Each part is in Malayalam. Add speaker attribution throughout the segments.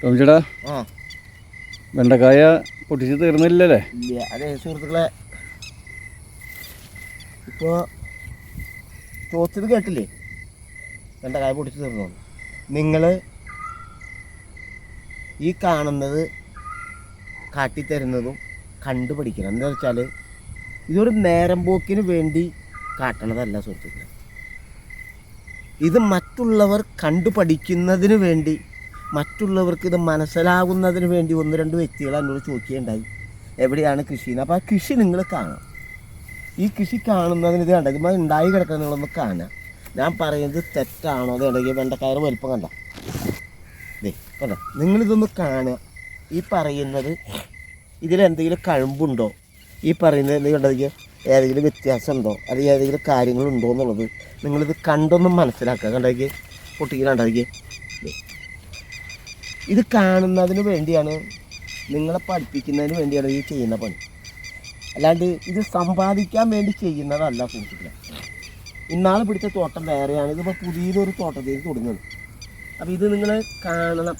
Speaker 1: ടോമിച്ചേട്ടാ, വെണ്ടക്കായ പൊട്ടിച്ച് തീർന്നില്ലല്ലേ?
Speaker 2: ഇല്ല. അതെ സുഹൃത്തുക്കളെ, ഇപ്പോൾ ചോദിച്ചത് കേട്ടില്ലേ? വെണ്ടക്കായ പൊട്ടിച്ച് തീർന്നു. നിങ്ങൾ ഈ കാണുന്നത് കാട്ടിത്തരുന്നതും കണ്ടുപഠിക്കണം. എന്താ വെച്ചാൽ ഇതൊരു നേരം പോക്കിന് വേണ്ടി കാട്ടണതല്ല സുഹൃത്തുക്കളെ. ഇത് മറ്റുള്ളവർ കണ്ടുപഠിക്കുന്നതിന് വേണ്ടി, മറ്റുള്ളവർക്ക് ഇത് മനസ്സിലാകുന്നതിന് വേണ്ടി ഒന്ന് രണ്ട് വ്യക്തികൾ എന്നോട് ചോദിക്കുകയുണ്ടായി, എവിടെയാണ് കൃഷിന്ന്. അപ്പോൾ ആ കൃഷി നിങ്ങൾ കാണാം. ഈ കൃഷി കാണുന്നതിന് ഇത് കണ്ട ഇതുമ്പോൾ ഉണ്ടായി കിടക്കുന്നത് നിങ്ങളൊന്ന് കാണാം. ഞാൻ പറയുന്നത് തെറ്റാണോ? അത് ഉണ്ടെങ്കിൽ വെണ്ടക്കായുടെ വലുപ്പം കണ്ട കണ്ട. നിങ്ങളിതൊന്ന് കാണുക. ഈ പറയുന്നത് ഇതിലെന്തെങ്കിലും കഴമ്പുണ്ടോ, ഈ പറയുന്നത് എന്തെങ്കിലും ഏതെങ്കിലും വ്യത്യാസമുണ്ടോ, അല്ലെങ്കിൽ ഏതെങ്കിലും കാര്യങ്ങളുണ്ടോ എന്നുള്ളത് നിങ്ങളിത് കണ്ടൊന്നും മനസ്സിലാക്കുക. കണ്ടെങ്കിൽ പൊട്ടിക്കലുണ്ടാക്കി ഇത് കാണുന്നതിന് വേണ്ടിയാണ്, നിങ്ങളെ പഠിപ്പിക്കുന്നതിന് വേണ്ടിയാണ് ഈ ചെയ്യുന്ന പണി. അല്ലാണ്ട് ഇത് സമ്പാദിക്കാൻ വേണ്ടി ചെയ്യുന്നതല്ല സുഹൃത്തുക്കളെ. ഇന്നാൾ പിടിച്ച തോട്ടം വേറെയാണ്, ഇതിപ്പോൾ പുതിയൊരു തോട്ടത്തിൽ തുടങ്ങുന്നത്. അപ്പോൾ ഇത് നിങ്ങൾ കാണണം,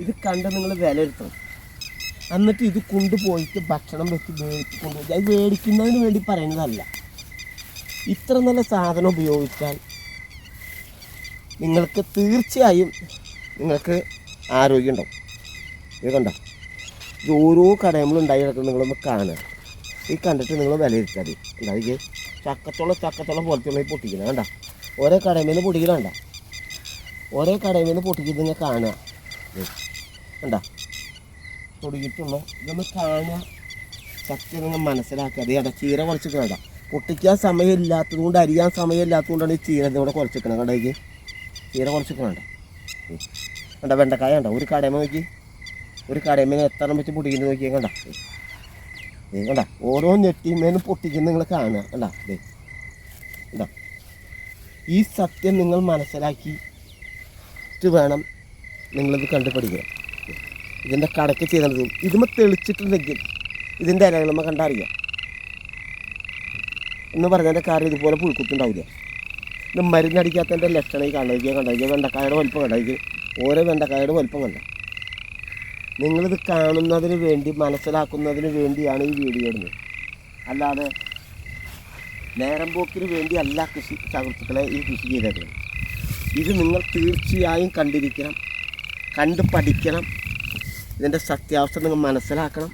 Speaker 2: ഇത് കണ്ട് നിങ്ങൾ വിലയിരുത്തണം. എന്നിട്ട് ഇത് കൊണ്ടുപോയിട്ട് ഭക്ഷണം വെച്ച് മേടിച്ച് കൊണ്ടുപോയി, അത് മേടിക്കുന്നതിന് വേണ്ടി പറയുന്നതല്ല. ഇത്ര നല്ല സാധനം ഉപയോഗിച്ചാൽ നിങ്ങൾക്ക് തീർച്ചയായും നിങ്ങൾക്ക് ആരോഗ്യം ഉണ്ടാവും. ഇത് കണ്ട, ഇത് ഓരോ കടയങ്ങളും ഉണ്ടായി കിടക്കുന്നത് നിങ്ങളൊന്ന് കാണുക. ഈ കണ്ടിട്ട് നിങ്ങൾ വിലയിരുത്താൽ മതി. ഉണ്ടാക്കി ചക്കത്തോളം പോലത്തെ പൊട്ടിക്കണം. കണ്ട, ഓരോ കടയമേന്ന് പൊട്ടിക്കണം. കണ്ട, ഓരോ കടയമേന്ന് പൊട്ടിക്കുന്നത് നിങ്ങൾ കാണുക. കണ്ട പൊടിയിട്ടുള്ള ഇതൊന്ന് കാണുക, സത്യം നിങ്ങൾ മനസ്സിലാക്കുക. അത് കണ്ട, ചീര കുറച്ചിട്ട് വേണ്ട, പൊട്ടിക്കാൻ സമയമില്ലാത്തത് കൊണ്ട്, അരിയാൻ സമയമില്ലാത്തതുകൊണ്ടാണ് ഈ ചീര ഇവിടെ കുറച്ചിക്കണം. കണ്ടേക്ക് ചീര കുറച്ചിക്കണണ്ട. കണ്ട വെണ്ടക്കായ കണ്ട, ഒരു കടയമ നോക്കി, ഒരു കടയമേന്ന് എത്ര വെച്ച് പൊട്ടിക്കുന്നത് നോക്കിയാൽ കണ്ട. കണ്ട ഓരോ ഞെട്ടിമേനും പൊട്ടിക്കുന്നത് നിങ്ങൾ കാണുക. കണ്ട കണ്ട, ഈ സത്യം നിങ്ങൾ മനസ്സിലാക്കിയിട്ട് വേണം നിങ്ങളിത് കണ്ടുപഠിക്കണം. ഇതിൻ്റെ കടയ്ക്ക് ചെയ്തത് ഇതുമ്പോൾ തെളിച്ചിട്ടുണ്ടെങ്കിൽ ഇതിൻ്റെ ഇലകളുമ്പോൾ കണ്ടറിയാം എന്ന് പറഞ്ഞതിൻ്റെ കാര്യം ഇതുപോലെ പുഴുക്കുത്തുണ്ടാവില്ല. ഇത് മരുന്നടിക്കാത്തതിൻ്റെ ലക്ഷണം ഈ കണ്ടതിക്കുക. കണ്ടതിക്കുക വെണ്ടക്കായുടെ വലുപ്പം കണ്ടതിക്കുക, ഓരോ വെണ്ടക്കായുടെ വലുപ്പം കണ്ട. നിങ്ങളിത് കാണുന്നതിന് വേണ്ടി, മനസ്സിലാക്കുന്നതിന് വേണ്ടിയാണ് ഈ വീഡിയോ ഇടുന്നത്. അല്ലാതെ നേരം പോക്കിന് വേണ്ടി അല്ല കൃഷി സുഹൃത്തുക്കളെ ഈ കൃഷി ചെയ്തത്. ഇത് നിങ്ങൾ തീർച്ചയായും കണ്ടിരിക്കണം, കണ്ട് പഠിക്കണം. ഇതിൻ്റെ സത്യാവസ്ഥ നിങ്ങൾ മനസ്സിലാക്കണം.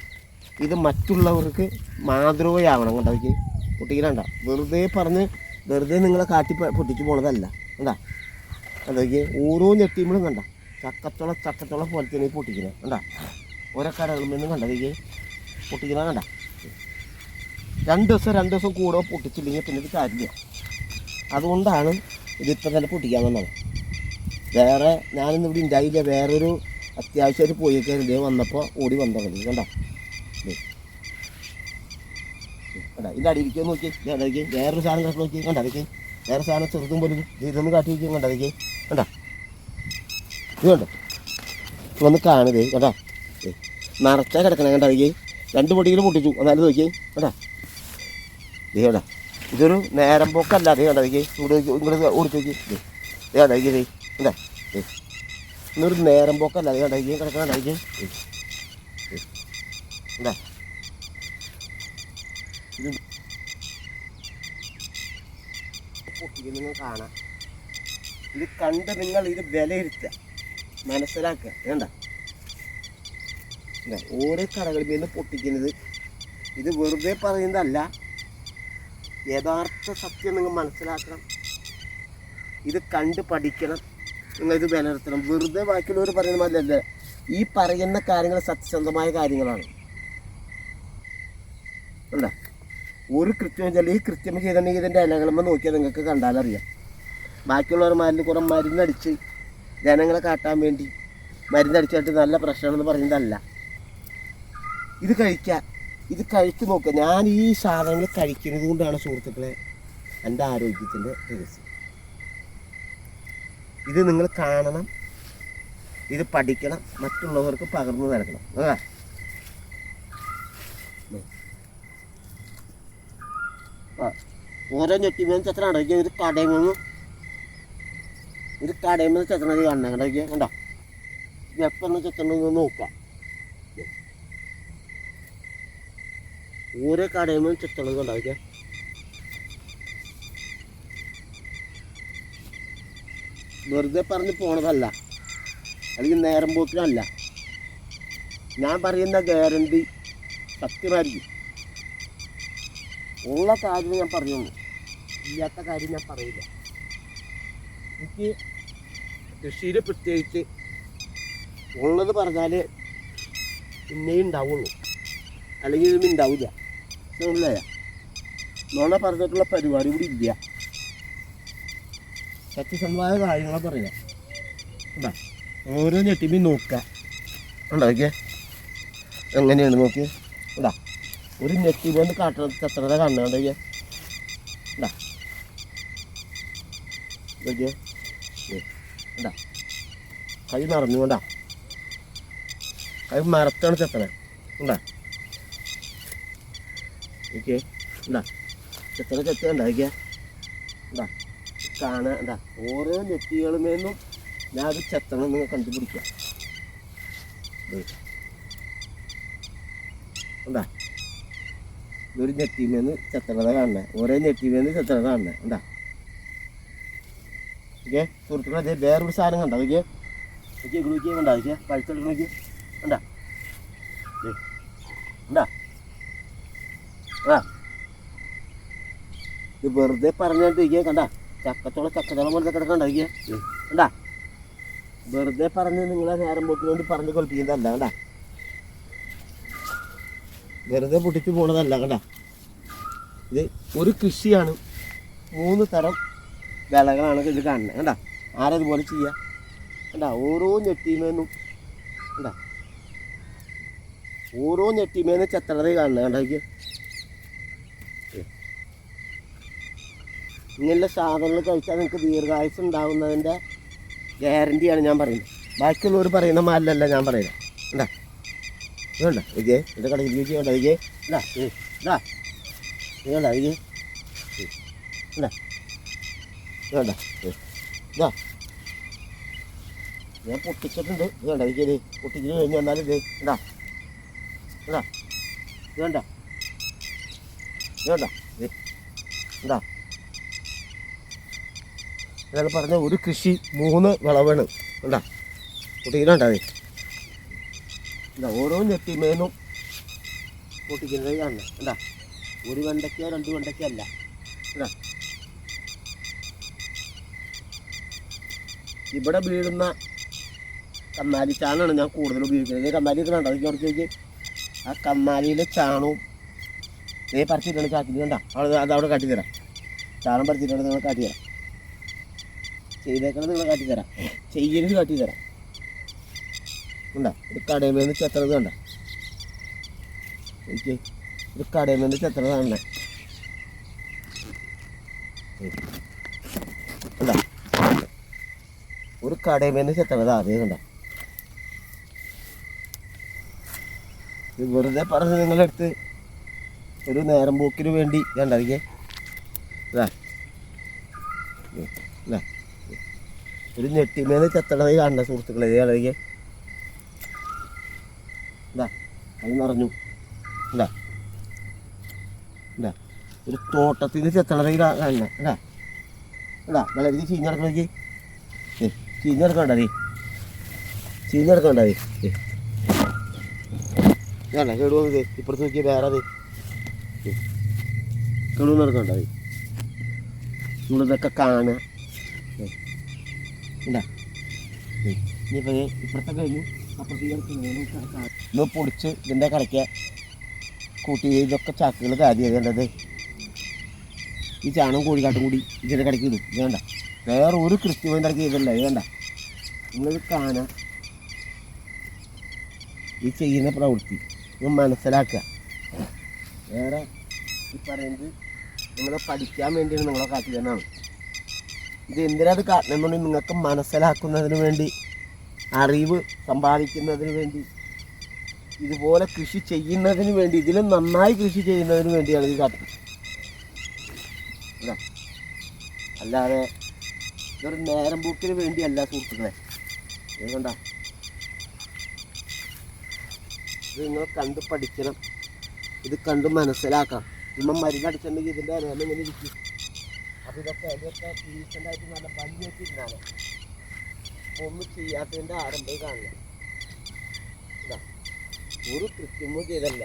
Speaker 2: ഇത് മറ്റുള്ളവർക്ക് മാതൃകയാവണം. കണ്ടോ പൊട്ടിക്കലണ്ട, വെറുതെ നിങ്ങളെ കാട്ടി പൊട്ടിച്ച് പോണതല്ല. കണ്ടാ അതൊക്കെ ഓരോ ഞെട്ടിയുമ്പോഴും കണ്ട ചക്കത്തോളം പോലെ തന്നെ പൊട്ടിക്കുന്നത്. കണ്ടാ ഓരോ കടകളിൽ നിന്നും കണ്ടതൊക്കെ പൊട്ടിക്കുന്ന കണ്ട. രണ്ട് ദിവസം കൂടെ പൊട്ടിച്ചില്ലെങ്കിൽ പിന്നെ ഇത് കാര്യമില്ല. അതുകൊണ്ടാണ് ഇതിപ്പോൾ തന്നെ പൊട്ടിക്കാൻ വന്നത്. വേറെ ഞാനിന്ന് ഇവിടെ ഉണ്ടായില്ല, വേറൊരു അത്യാവശ്യമായിട്ട് പോയിക്കഴിഞ്ഞ വന്നപ്പോൾ ഓടി വന്നത്. കണ്ട കണ്ട ഇതിൻ്റെ അടിയിലേക്ക് നോക്കി, അതൊക്കെ വേറൊരു സാധനം കാട്ടി നോക്കി. കണ്ട അതൊക്കെ വേറെ സാധനം ചെറുതും പോലും ഇതൊന്നും കാട്ടി വയ്ക്കും. കണ്ട അതൊക്കെ കണ്ട, ഇത് കണ്ടോ, വന്ന് കാണുതേ. കണ്ടാ നിറച്ചാൽ കിടക്കണേ. കണ്ട അതൊക്കെ രണ്ട് പൊടിയിൽ പൊട്ടിച്ചു. എന്നാലും നോക്കി കണ്ടാ. ഇത് കണ്ട, ഇതൊരു നേരം പോക്കല്ല. അതേ കണ്ട അതൊക്കെ ഇങ്ങോട്ട് ഓടിച്ചു നോക്കി. ഇത് കണ്ട അതൊക്കെ കണ്ടാ, ഇന്നൊരു നേരം പോക്കല്ല. അത് കണ്ട കിടക്കണ അതൊക്കെ കണ്ടാ. ഇത് നിങ്ങൾ കാണാം. ഇത് കണ്ട് നിങ്ങൾ ഇത് വിലയിരുത്തുക, മനസ്സിലാക്കുക. വേണ്ട ഓരോ കടകളിൽ നിന്ന് പൊട്ടിക്കുന്നത് ഇത് വെറുതെ പറയുന്നതല്ല, യഥാർത്ഥ സത്യം നിങ്ങൾ മനസ്സിലാക്കണം. ഇത് കണ്ട് പഠിക്കണം, നിങ്ങളിത് വിലയിരുത്തണം. വെറുതെ ബാക്കിയുള്ളവർ പറയുന്ന മാതിരിയല്ല. ഈ പറയുന്ന കാര്യങ്ങൾ സത്യസന്ധമായ കാര്യങ്ങളാണ്. കണ്ട ഒരു കൃത്യം വെച്ചാൽ ഈ കൃത്യം ചെയ്തിട്ടുണ്ടെങ്കിൽ ഇതിൻ്റെ ഇലകളുമ്പോൾ നോക്കിയാൽ നിങ്ങൾക്ക് കണ്ടാലറിയാം. ബാക്കിയുള്ളവർമാരിൽ കുറേ മരുന്നടിച്ച് ജനങ്ങളെ കാട്ടാൻ വേണ്ടി മരുന്നടിച്ചിട്ട് നല്ല പ്രശ്നമാണെന്ന് പറയുന്നതല്ല. ഇത് കഴിക്കുക, ഇത് കഴിച്ച് നോക്കുക. ഞാൻ ഈ സാധനങ്ങൾ കഴിക്കുന്നത് കൊണ്ടാണ് സുഹൃത്തുക്കളെ എൻ്റെ ആരോഗ്യത്തിൻ്റെ രഹസ്യം. ഇത് നിങ്ങൾ കാണണം, ഇത് പഠിക്കണം, മറ്റുള്ളവർക്ക് പകർന്നു നൽകണം. ഓരോ ഞെട്ടിമേന്ന് ചെത്തനാണ് ഒരു കടയിൽ നിന്ന് ചെത്തണത് കാണണം. കണ്ടോ കണ്ടോ എപ്പം ചെത്തണമെന്ന് നോക്കാം. ഓരോ കടയിൽ നിന്ന് ചെത്തണത് കണ്ടോ. വെറുതെ പറഞ്ഞ് പോണതല്ല, അല്ലെങ്കിൽ നേരം പോക്കിനല്ല. ഞാൻ പറയുന്ന ഗ്യാരണ്ടി സത്യമായിരിക്കും. ഉള്ള കാര്യം ഞാൻ പറയുള്ളൂ, ഇല്ലാത്ത കാര്യം ഞാൻ പറയില്ല. എനിക്ക് കൃഷിയിൽ പ്രത്യേകിച്ച് ഉള്ളത് പറഞ്ഞാൽ പിന്നെയും ഉണ്ടാവുള്ളൂ, അല്ലെങ്കിൽ ഇതൊന്നും ഉണ്ടാവില്ല. മനസ്സിലായ? നോണ പറഞ്ഞിട്ടുള്ള പരിപാടി കൂടി ഇല്ല. സത്യസന്ധമായ കാര്യങ്ങളെ പറയാം. എന്താ ഓരോ ഞെട്ടിമീൻ നോക്കുക. ഉണ്ടാക്കിയ എങ്ങനെയാണ് നോക്കി. ഇതാ ഒരു ഞെട്ടിമീൻ കാട്ടണ ചത്രത കാണുന്നുണ്ടെങ്കിൽ എന്താ എന്താ കൈ നിറഞ്ഞുകൊണ്ടാ, കൈ മരത്താണ് ചെത്തണേ. ഉണ്ടാ ഓക്കെ. എന്താ ചെത്തണ ചെത്ത ഉണ്ടാക്കിയ എന്താ കാണാൻ. എന്താ ഓരോ നെറ്റികളുമേന്നും ഞാൻ അത് ചെത്തണം നിങ്ങൾ കണ്ടുപിടിക്കാം. എന്താ ഇതൊരു നെറ്റിമേന്ന് ചെത്തണത കാണണേ, ഓരോ നെറ്റിമേന്ന് ചെത്തണത കാണണേ. എന്താ ഓക്കെ സുഹൃത്തുക്കളെ, അതേ വേറൊരു സാധനം കണ്ടോ. ഓക്കെ ഓക്കെ ഗുളിക്ക് കണ്ടാ. ഓക്കെ പഴുത്തെടുക്കണോക്ക് കണ്ടാ. എന്താ ഇത് വെറുതെ പറഞ്ഞിട്ട് കണ്ട ചക്കച്ചോളം പോലത്തെ കിടക്കണ്ടാക്കിയ കണ്ടാ. വെറുതെ പറഞ്ഞ് നിങ്ങളെ നേരം പോക്കിന് വേണ്ടി പറഞ്ഞ് കൊൽപ്പിക്കുന്നതല്ല. കണ്ടാ വെറുതെ പൊട്ടിച്ച് പോണതല്ല. കണ്ടാ ഇത് ഒരു കൃഷിയാണ്, 3 തരം വിളകളാണ് ഇത് കാണുന്നത്. കണ്ടാ ആരതുപോലെ ചെയ്യുക. കണ്ടാ ഓരോ ഞെട്ടിമേന്നും കണ്ടാ ഓരോ ഞെട്ടിമേന്ന് ചെത്തണത് കാണുന്നത്. കണ്ടാ ഇങ്ങനെയുള്ള സാധനങ്ങൾ കഴിച്ചാൽ നിങ്ങൾക്ക് ദീർഘായുസ് ഉണ്ടാകുന്നതിൻ്റെ ഗ്യാരണ്ടിയാണ് ഞാൻ പറയുന്നത്. ബാക്കിയുള്ളവർ പറയുന്ന മാലല്ല ഞാൻ പറയുന്നത്. എന്താ ഇതുണ്ട ഇതേ എൻ്റെ കടയിൽ വേണ്ട ഇതേ ഇതാ ഇതാ ഇതുണ്ട ഇതേ ഇതാ ഇതുണ്ട ഇതാ ഞാൻ പൊട്ടിച്ചിട്ടുണ്ട്. ഇതുണ്ട ഇത് പൊട്ടിച്ചിട്ട് കഴിഞ്ഞ് വന്നാൽ ഇത് ഇതാ ഇതാ ഇതുണ്ട ഇതുണ്ട ഇതാ ഇതാണ് പറഞ്ഞ ഒരു കൃഷി 3 വിളവാണ്. ഉണ്ടാ പൊട്ടിക്കുന്നുണ്ടാവേ. എന്താ ഓരോ ഞെട്ടിമേനും പൊട്ടിക്കുന്നത് കാണണം. എന്താ ഒരു വെണ്ടയ്ക്കോ 2 വെണ്ടയ്ക്കോ അല്ല. എന്താ ഇവിടെ വീഴുന്ന കമ്മാലി ചാണാണ് ഞാൻ കൂടുതൽ ഉപയോഗിക്കുന്നത്. കമ്മാലി ഇത് കണ്ടോ ചോദിച്ചേക്ക്. ആ കമ്മാലിയിലെ ചാണവും ഇതേ പറിച്ചിട്ടാണ് കാട്ടിൽ. കണ്ട അതവിടെ കാട്ടിത്തരാം. ചാണം പറിച്ചിട്ടാണ് നിങ്ങൾ കാട്ടിത്തരാം. ചെയ്തേക്കണത് നിങ്ങൾ കാട്ടിത്തരാം, ചെയ്യരുത് കാട്ടിത്തരാം. ഉണ്ടാ ഒരു കടയിൽ നിന്ന് ചെത്തണത് കണ്ട. എനിക്ക് ഒരു കടയിൽ നിന്ന് ചെത്തണത് കാണണേ. ഉണ്ടാ ഒരു കടയിൽ നിന്ന് ചെത്തണത് അതേ കണ്ട. ഇത് വെറുതെ പറഞ്ഞ് നിങ്ങളെടുത്ത് ഒരു നേരം പോക്കിന് വേണ്ടി കണ്ടറിയേ. ഇതാ ഇതാ ഒരു ഞെട്ടിമേന്ന് ചെത്തണത് കാണുന്ന സുഹൃത്തുക്കളെ. ഇതേ കളിക്ക് എന്താ അത് നിറഞ്ഞു. എന്താ എന്താ ഒരു തോട്ടത്തിൽ നിന്ന് ചെത്തണത് കാണുന്ന. എന്താ എന്താ വളരെ ചീഞ്ഞടക്കണേക്ക് ചീഞ്ഞടക്കണ്ടേ ചീഞ്ഞടക്കണ്ടേ വേണ്ട കേടുവന്നത്. ഇപ്പുറത്ത് നോക്കിയ വേറെ അത് കേടുവന്ന് നടക്കണ്ടേ. നിങ്ങളിതൊക്കെ കാണുക. ഇല്ല ഇനിയിപ്പോൾ ഇപ്പുറത്തെ കഴിഞ്ഞു അപ്പുറത്തേക്ക് പൊടിച്ച് ഇതിൻ്റെ കടയ്ക്ക കൂട്ടി ഇതൊക്കെ ചാക്കുകൾ കാര്യം ചെയ്യേണ്ടത്. ഈ ചാണകം കോഴിക്കാട്ടും കൂടി ഇതിൻ്റെ കടയ്ക്ക് ഇടും. വേണ്ട വേറെ ഒരു കൃത്യമായി ഇടയ്ക്ക് ചെയ്തല്ല. വേണ്ട നിങ്ങളിത് കാണാൻ ഈ ചെയ്യുന്ന പ്രവൃത്തി നിങ്ങൾ മനസ്സിലാക്കുക. വേറെ ഈ പറയുന്നത് നിങ്ങളെ പഠിക്കാൻ വേണ്ടിയാണ് നിങ്ങളെ കാട്ടിലാണ്. ഇത് എന്തിനാത് കാട്ടണമെന്നുണ്ടെങ്കിൽ നിങ്ങൾക്ക് മനസ്സിലാക്കുന്നതിന് വേണ്ടി, അറിവ് സമ്പാദിക്കുന്നതിന് വേണ്ടി, ഇതുപോലെ കൃഷി ചെയ്യുന്നതിന് വേണ്ടി, ഇതിലും നന്നായി കൃഷി ചെയ്യുന്നതിന് വേണ്ടിയാണ് ഇത് കാട്ടുന്നത്. അല്ലാതെ ഇതൊരു നേരം പോക്കിന് വേണ്ടിയല്ല സുഹൃത്തുക്കളെ. ഇത് കണ്ട, ഇത് നിങ്ങൾ കണ്ട് പഠിക്കണം, ഇത് കണ്ട് മനസ്സിലാക്കാം. ഇപ്പം മരുന്നടിച്ചിട്ടുണ്ടെങ്കിൽ ഇതിൻ്റെ അറിയാൻ ഇങ്ങനെ ഇരിക്കും. അപ്പോൾ ഇതൊക്കെ ഡീസൻ്റായിട്ട് നല്ല ഭംഗിയായിട്ടിരുന്നാണ്. ഒന്നും ചെയ്യാത്തതിൻ്റെ ആരംഭം കാണുക. ഇതാ ഒരു കൃത്യമോ ചെയ്തല്ല.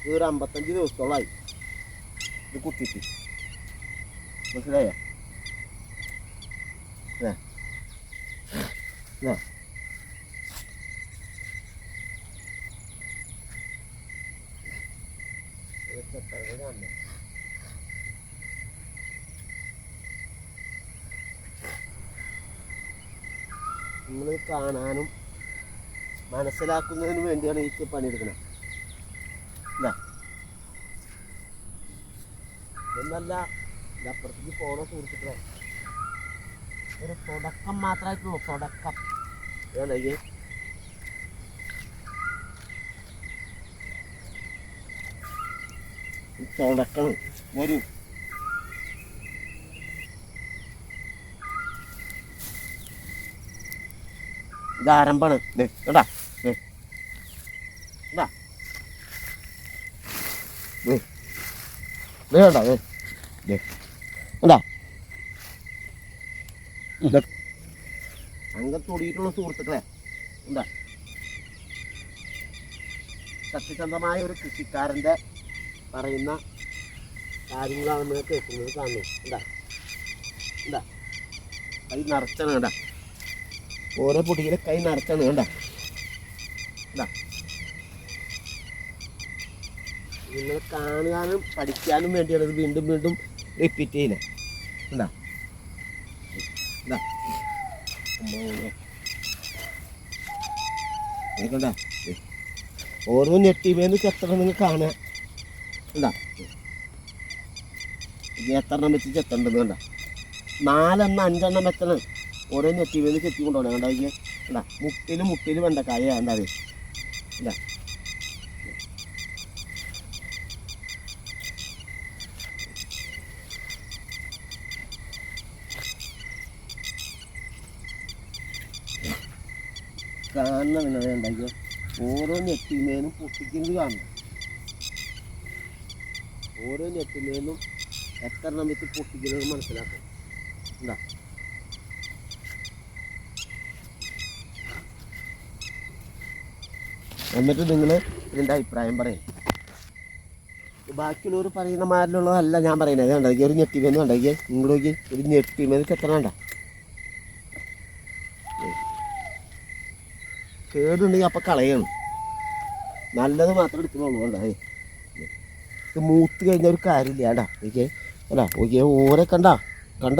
Speaker 2: ഇതൊരു 55 ദിവസത്തോളമായി ഇത് കുത്തിയിട്ട്. മനസ്സിലായോ? നിങ്ങൾ കാണാനും മനസ്സിലാക്കുന്നതിന് വേണ്ടിയാണ് ഈ പണിയെടുക്കുന്നത്. എന്നല്ല, ഇതപ്പുറത്തേക്ക് പോണ സുഹൃത്തുക്കളെ, ഒരു തുടക്കം മാത്രമായിട്ടുള്ളൂ. തുടക്കം ഏതായി തുടക്കം വരും. ഇത് ആരംഭമാണ്. കേട്ടാ അംഗത്തോടിയിട്ടുള്ള സുഹൃത്തുക്കളെ, എന്താ സത്യസന്ധമായ ഒരു കൃഷിക്കാരൻ്റെ പറയുന്ന കാര്യങ്ങളാണ് നമ്മൾ കേൾക്കുന്നത്, കാണുന്നു. എന്താ എന്താ കൈ നിറച്ചാണ്. കേട്ടാ ഓരോ പൊടിയിലെ കൈ നിറച്ചാണ്. കണ്ട എന്താ നിങ്ങൾ കാണാനും പഠിക്കാനും വേണ്ടിയാണ് ഇത് വീണ്ടും വീണ്ടും റിപ്പീറ്റ് ചെയ്യുന്നത്. എന്താ എന്താ കണ്ട, ഓരോ നെട്ടിമേന്ന് ചെത്തണം നിങ്ങൾ കാണുക. എന്താ ഇത് എത്രണ്ണം വെച്ച് ചെത്തേണ്ടത്? കണ്ട 4 എണ്ണം 5 എണ്ണം വെത്തണം. ഓരോ നെട്ടിമേന്ന് ചെത്തി കൊണ്ടുപോകണം. കണ്ട ഇങ്ങനെ കണ്ട മുട്ടിൽ വെണ്ടക്കായ കണ്ട. അത് ഇല്ല കാണണം. നിങ്ങൾ ഉണ്ടാക്കിയ ഓരോ നെട്ടിമേനും പൊട്ടിക്കുന്നത് കാണണം. ഓരോ നെട്ടിമേനും എത്ര എണ്ണം വെച്ച് പൊട്ടിക്കുന്നത് മനസ്സിലാക്കണം. എന്താ എന്നിട്ട് നിങ്ങൾ ഇതിൻ്റെ അഭിപ്രായം പറയും. ബാക്കിയുള്ളവർ പറയുന്ന മാരിലുള്ളതല്ല ഞാൻ പറയുന്നത്. കണ്ടാക്കി ഒരു ഞെട്ടിമേന്ന് കണ്ടാക്കി നിങ്ങളോക്കി ഒരു ഞെട്ടിമേന്ന് ചെത്തണണ്ട. കേടുണ്ടെങ്കിൽ അപ്പം കളയണം. നല്ലത് മാത്രം എടുക്കണുള്ളൂ. കണ്ടാ ഇത് മൂത്ത് കഴിഞ്ഞ ഒരു കാര്യമില്ല. കേട്ടാ ഓക്കെ അല്ല ഓക്കെ. ഓരെ കണ്ട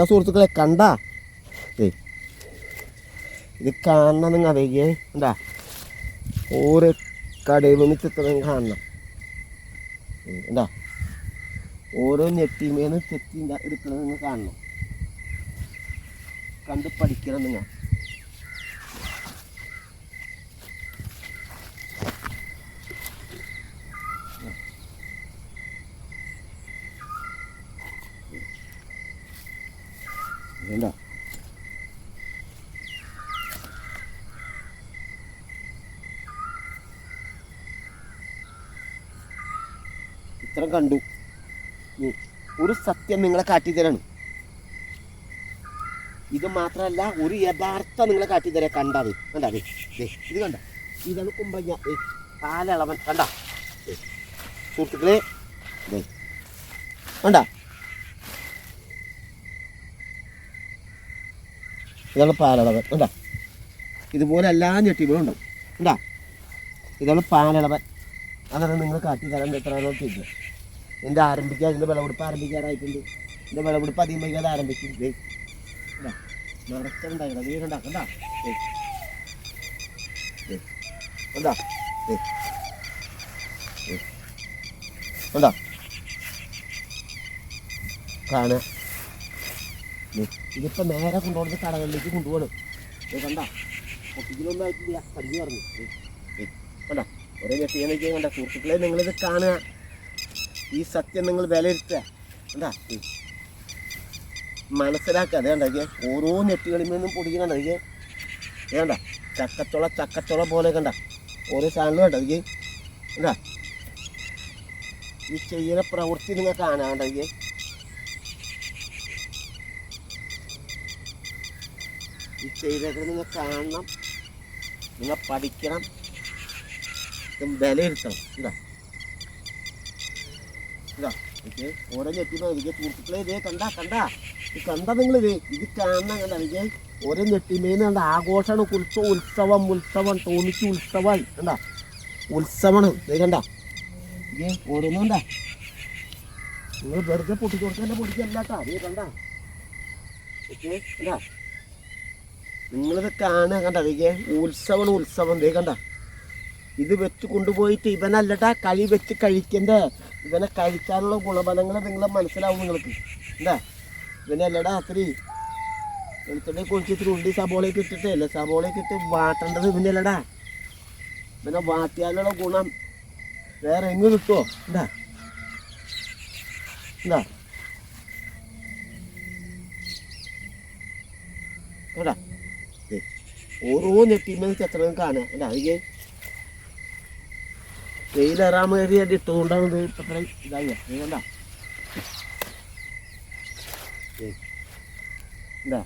Speaker 2: സുഹൃത്തുക്കളെ കണ്ട ഇത് കാണണം. നിങ്ങൾ അതേക്ക് എന്താ ഓരോ കടയിൽ നിന്ന് ചെത്തണം കാണണം. എന്താ ഓരോ നെറ്റിമേന്ന് ചെത്തി എടുക്കണം നിങ്ങൾ കാണണം. കണ്ട് പഠിക്കണം നിങ്ങൾ. എന്താ ഇത്ര കണ്ടു. ഒരു സത്യം നിങ്ങളെ കാട്ടിത്തരാണ്. ഇത് മാത്രമല്ല, ഒരു യഥാർത്ഥ നിങ്ങളെ കാട്ടിത്തരാ. കണ്ടത് കണ്ടാ ഇത് കണ്ട. ഇതാണ് കുമ്പളങ്ങ പാലളവൻ. കണ്ട സുഹൃത്തുക്കളെ കണ്ട. ഇതാണ് പാലളവൻ. കണ്ട ഇതുപോലെ എല്ലാ ഞെട്ടികളും ഉണ്ടാവും. കണ്ടാ ഇതാണ് പാലളവൻ. അതാണ് നിങ്ങൾ കാട്ടിത്തരാൻ എത്രയാണോ ചെയ്തത്. എൻ്റെ ആരംഭിക്കുക. അതിൻ്റെ വിളവെടുപ്പ് ആരംഭിക്കാറായിട്ടുണ്ട്. എൻ്റെ വിളവെടുപ്പ് അധികം വൈകാതെ ആരംഭിക്കും. നിറച്ചുണ്ടാക്കണം. നീ കണ്ടാ കണ്ടാ എന്താ എന്താ കാണുക. ഇതിപ്പോൾ നേരെ കൊണ്ടുപോകുന്നത് കടകളിലേക്ക് കൊണ്ടുപോകണം. കണ്ട പൊട്ടിക്കലൊന്നും ആയിട്ടില്ല, കടിഞ്ഞു പറഞ്ഞു. കണ്ട ഒരേ ഞെട്ടിയാനൊക്കെ കണ്ട. സുഹൃത്തുക്കളെ, നിങ്ങളിത് കാണുക, ഈ സത്യം നിങ്ങൾ വിലയിരുത്തുക. എന്താ മനസ്സിലാക്കുക. അതേ കണ്ടേ ഓരോ ഞെട്ടികളിൽ നിന്നും പൊടിക്കുക. കണ്ടേ വേണ്ട ചക്കച്ചുള പോലെ കണ്ട ഓരോ സാധനം കണ്ട. എനിക്ക് എന്താ ഈ ചെയ്യുന്ന പ്രവൃത്തി നിങ്ങൾ കാണാണ്ട. ഈ ചെയ്തൊക്കെ നിങ്ങൾ കാണണം, നിങ്ങൾ പഠിക്കണം, വിലയിരുത്തണം. എന്താ എന്താ ഓരോ ഞെട്ടിപ്പോൾ എനിക്ക് സുഹൃത്തുക്കളെ ഇതേ കണ്ട നിങ്ങളിത് ഇത് കാണണം. കണ്ട എനിക്ക് ഓരോ ഞെട്ടിമേന്ന് കണ്ട ആഘോഷമാണ്. ഉത്സവം തോന്നിച്ച് ഉത്സവമായി. കണ്ട ഉത്സവമാണ് ഇത്. കണ്ട ഓരോന്നും കണ്ട നിങ്ങൾ വെറുതെ പൊട്ടിച്ചോടത്തന്നെ പൊട്ടിക്കല്ല കേട്ടോ. അതേ കണ്ട കണ്ട നിങ്ങളിത് കാണുക. കണ്ട അതേ ഉത്സവം ദേ കണ്ട. ഇത് വെച്ച് കൊണ്ടുപോയിട്ട് ഇവനല്ലട്ടാ കഴി വെച്ച് കഴിക്കണ്ടേ. ഇവനെ കഴിക്കാനുള്ള ഗുണഫലങ്ങൾ നിങ്ങളെ മനസ്സിലാവും നിങ്ങൾക്ക്. എന്താ ഇവനല്ലടാ അത്രേ വെളുത്തുള്ളി കുഴിച്ചിട്ട് ഉള്ളി സബോളയൊക്കെ ഇട്ടിട്ട് അല്ലേ സബോളയൊക്കെ ഇട്ട് വാട്ടേണ്ടത് ഇവനല്ലടാ. ഇവനെ വാട്ടിയാലുള്ള ഗുണം വേറെ എങ്ങ് കിട്ടുമോ? എന്താ എന്താ കേട്ടാ ഓരോ നെട്ടിമേന്ന് ചെത്തണം കാണുക. എന്താ അതിಗೆ വെയിലേറാൻ വേണ്ടിയിട്ട് ഇട്ടതുകൊണ്ടാണ് ഇത് ഇത്ര ഇതായി. കണ്ട എന്താ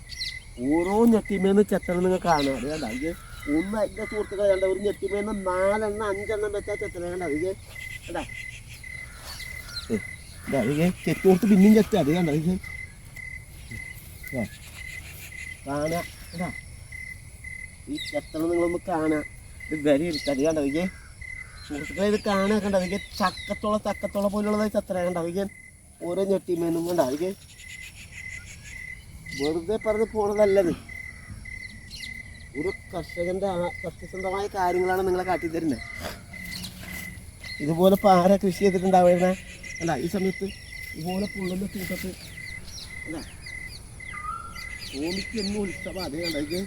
Speaker 2: ഓരോ ഞെട്ടിമേന്ന് ചെത്തണം നിങ്ങൾ കാണുക. അത് കണ്ട ഇത് ഒന്ന് എൻ്റെ സുഹൃത്തുക്കൾ കണ്ട ഒരു ഞെട്ടിമേന്ന് 4 എണ്ണം 5 എണ്ണം വെച്ചാൽ ചെത്തണം. കണ്ട അത് കണ്ടാ ഇത് ചെത്തോട്ട് പിന്നെയും ചെത്തുക. അത് കണ്ട ഇത് കാണുക. കണ്ടാ ഈ ചെത്തണം നിങ്ങളൊന്ന് കാണുക. ഇത് വിലയിരുത്തുക. അത് കണ്ട ഇത് സുഹൃത്തുക്കളെ ഇത് കാണുക. കണ്ട അത് ചക്കത്തോള പോലുള്ളത് ചെത്തറ. കണ്ട അത് ഓരോ ഞെട്ടിമേന്നും കണ്ട അത് വെറുതെ പറഞ്ഞ് പോണതല്ലത്. ഒരു കർഷകൻ്റെ സത്യസന്ധമായ കാര്യങ്ങളാണ് നിങ്ങളെ കാട്ടിത്തരുന്നത്. ഇതുപോലെ ഇപ്പോൾ ആരാ കൃഷി ചെയ്തിട്ടുണ്ടാവുന്ന അല്ല ഈ സമയത്ത് ഇതുപോലെ പുള്ളുന്ന കൂട്ടത്ത് അല്ല തോന്നിക്കൊന്നും ഉത്സവം. അതേ കണ്ട ഇത്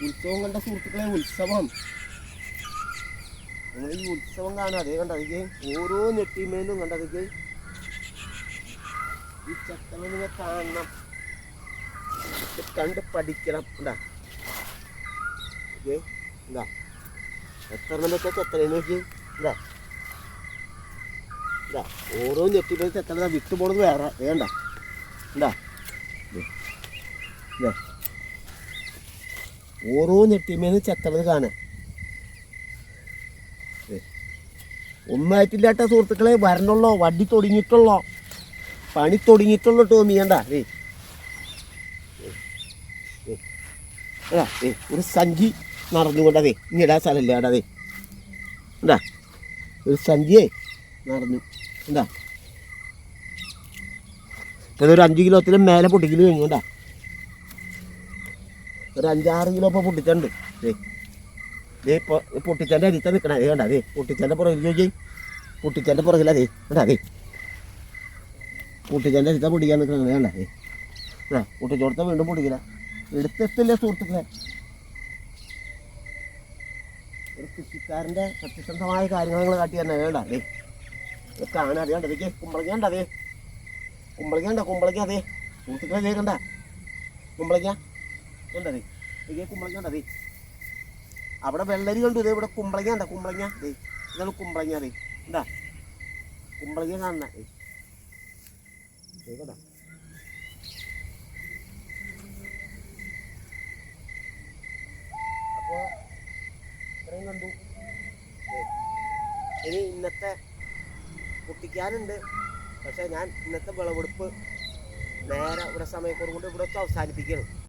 Speaker 2: ഉത്സവം കണ്ട സുഹൃത്തുക്കളെ ഉത്സവം. നിങ്ങൾ ഈ ഉത്സവം കാണുക. അതേ കണ്ട അത് ഓരോ ഞെട്ടിമേലും കണ്ട അത് ഈ ചക്കനെ നിങ്ങൾ കാണണം, കണ്ട് പഠിക്കണം. എന്താ എന്താ എത്ര വെച്ചാൽ ചെത്തലേന്ന് നോക്കി. എന്താ എന്താ ഓരോ ഞെട്ടിമേലും ചെത്തണ വിട്ടു പോണത് വേറെ വേണ്ട. എന്താ ഓരോ നെട്ടിമേന്ന് ചെത്തണത് കാണാൻ ഒന്നായിട്ടില്ലാട്ട സുഹൃത്തുക്കളെ. വരണുള്ളോ വടി തുടങ്ങിയിട്ടുള്ളോ പണി തുടങ്ങിയിട്ടുള്ളോ കേട്ടോ. നീയണ്ട ഒരു സഞ്ചി നിറഞ്ഞുകൊണ്ടതേ ഇനി ഇടാൻ സ്ഥലമില്ല. അതെ എന്താ ഒരു സഞ്ചിയേ നിറഞ്ഞു. എന്താ ഇതൊരു 5 കിലോത്തിലും മേലെ പൊട്ടിക്കൽ കഴിഞ്ഞു. കണ്ടാ ഒരു 5-6 കിലോ ഇപ്പോൾ പൊട്ടിച്ചുണ്ട്. ഇപ്പോൾ പൊട്ടിച്ചൻ്റെ അരിത്ത നിൽക്കണേ. അതേ കണ്ട അതെ പൊട്ടിച്ചൻ്റെ പുറകിൽ ചോദിച്ചേ. പൊട്ടിച്ചൻ്റെ പുറകിൽ അതേ കണ്ടാ അതെ പൊട്ടിച്ചൻ്റെ അരിത്ത പൊടിക്കാൻ നിൽക്കണേ. കണ്ട അതേ ആ പൊട്ടിച്ചോടത്ത വീണ്ടും പൊടിക്കില്ല. എടുത്തെത്തില്ലേ സുഹൃത്തുക്കളെ. ഒരു കൃഷിക്കാരൻ്റെ സത്യസന്ധമായ കാര്യങ്ങൾ നിങ്ങൾ കാട്ടി തന്നെ വേണ്ട. അതേ കാണാൻ അറിയാണ്ട് അതൊക്കെ കുമ്പളങ്ങ ഉണ്ട്. അതേ കുമ്പളങ്ങ അതേ സുഹൃത്തുക്കളെ. അതേ കണ്ട കുമ്പളങ്ങ ഉണ്ടതേ ഇതേ കുമ്പളങ്ങ ഉണ്ടതേ. അവിടെ വെള്ളരി കണ്ടു. ഇതേ ഇവിടെ കുമ്പളങ്ങ ഉണ്ട. കുമ്പളങ്ങ അതേ ഇതാണ് കുമ്പളങ്ങ. അതേ എന്താ കുമ്പളങ്ങ കാണണ കേട്ടോ. അപ്പോൾ ഇത്രയും കണ്ടു. ഇനി ഇന്നത്തെ പൊട്ടിക്കാനുണ്ട്. പക്ഷേ ഞാൻ ഇന്നത്തെ വിളവെടുപ്പ് നേരെ ഇവിടെ സമയത്തോട് കൊണ്ട് ഇവിടെ അവസാനിപ്പിക്കുകയാണ്.